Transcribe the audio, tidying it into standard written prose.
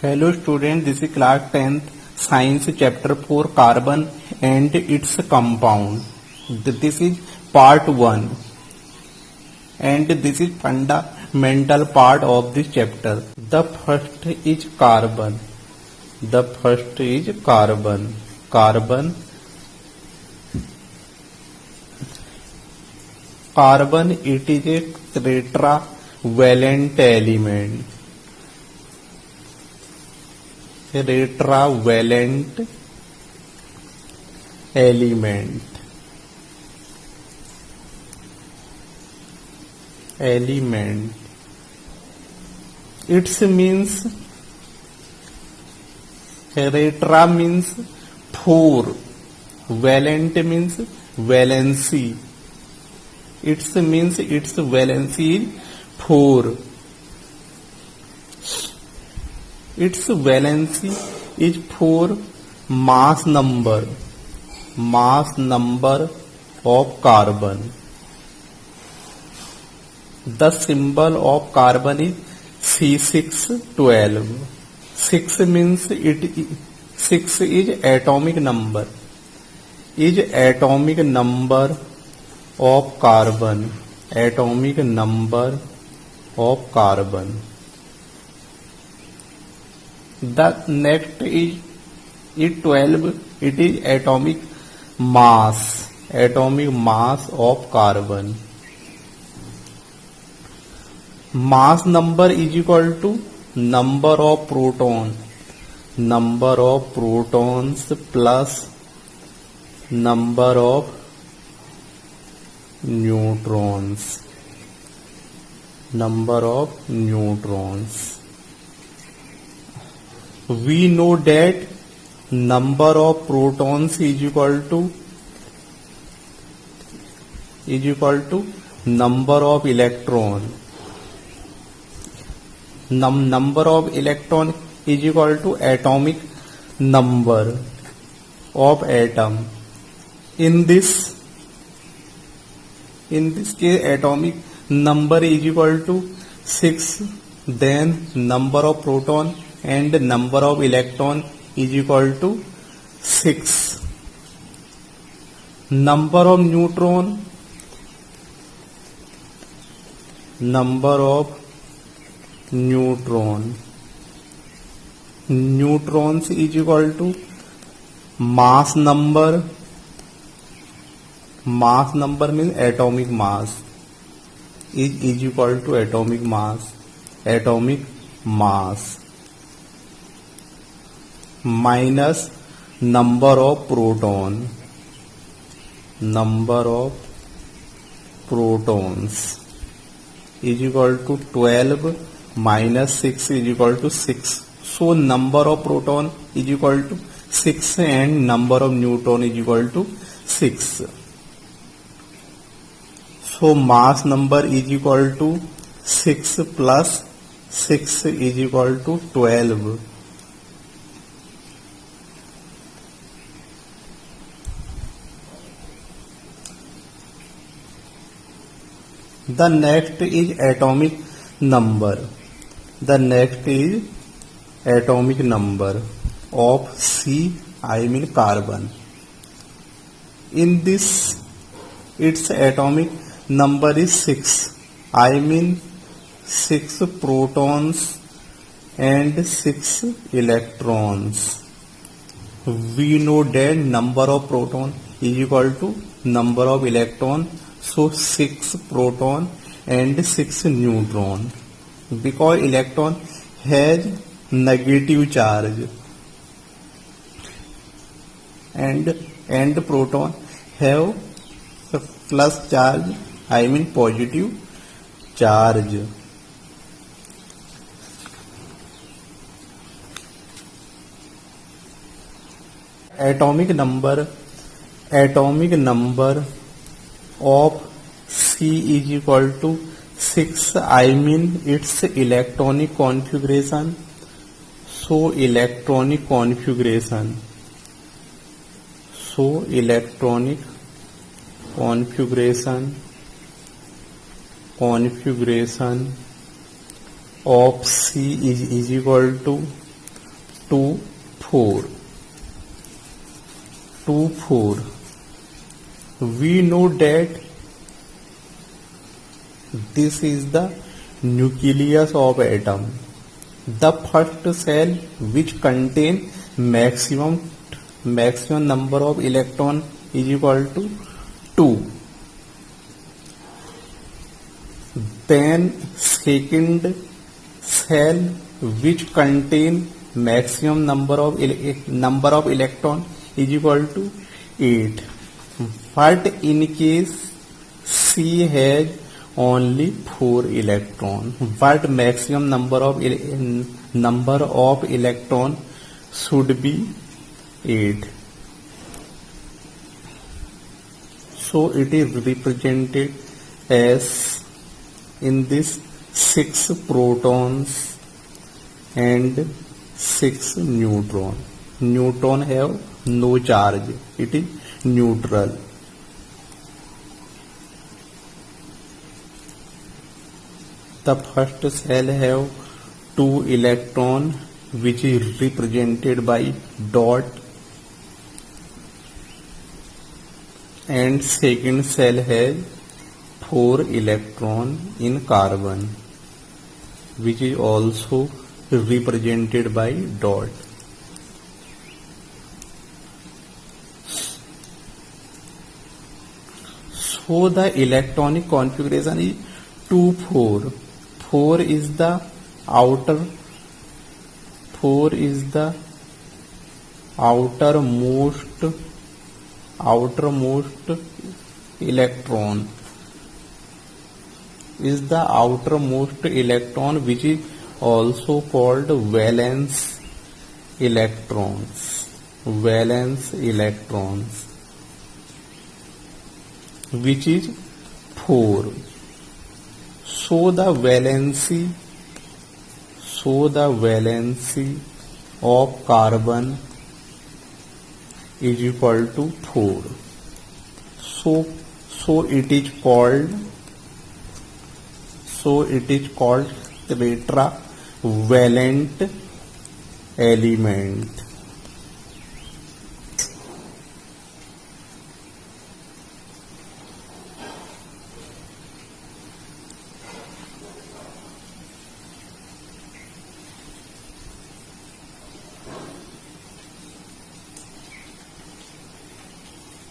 Hello student, this is class 10th science chapter 4 carbon and its compound. This is part 1 and this is fundamental part of this chapter. The first is carbon. The first is carbon. Carbon it is a tetravalent element. Tetravalent element. It means tetra means 4, valent means valency. It means its valency is 4. Its valency is 4 mass number of carbon. The symbol of carbon is C612. 6 means 6 is atomic number. Is atomic number of carbon. Atomic number of carbon. The next is 12. It is atomic mass. Atomic mass of carbon. Mass number is equal to number of protons. Number of protons plus number of neutrons. Number of neutrons. We know that number of protons is equal to number of electron. Number of electron is equal to atomic number of atom. In this case, atomic number is equal to 6. Then number of proton and number of electron is equal to 6. Number of neutron. Number of neutrons is equal to mass number. Mass number means atomic mass is equal to atomic mass. Atomic mass minus number of proton. Number of protons is equal to 12 minus 6 is equal to 6. So number of proton is equal to 6 and number of neutron is equal to 6. So mass number is equal to 6 plus 6 is equal to 12. The next is atomic number. The next is atomic number of carbon. In this, its atomic number is 6. 6 protons and 6 electrons. We know that number of proton is equal to number of electron. So 6 proton and 6 neutron. Because electron has negative charge and proton have plus charge, positive charge. Atomic number of C is equal to 6. Its electronic configuration. So electronic configuration of C is equal to 2 4 2 4. We know that this is the nucleus of atom. The first cell which contain maximum number of electron is equal to 2. Then second cell which contain maximum number of electron is equal to 8. But in case C has only 4 electron, but maximum number of electron should be 8. So it is represented as in this 6 protons and 6 neutron. Neutron have no charge. It is neutral. The first cell have 2 electron which is represented by dot, and second cell has 4 electron in carbon which is also represented by dot. So the electronic configuration is 2 4. 4 is the outermost electron, is the outermost electron which is also called valence electrons, which is 4. So the valency of carbon is equal to 4. So it is called tetravalent element.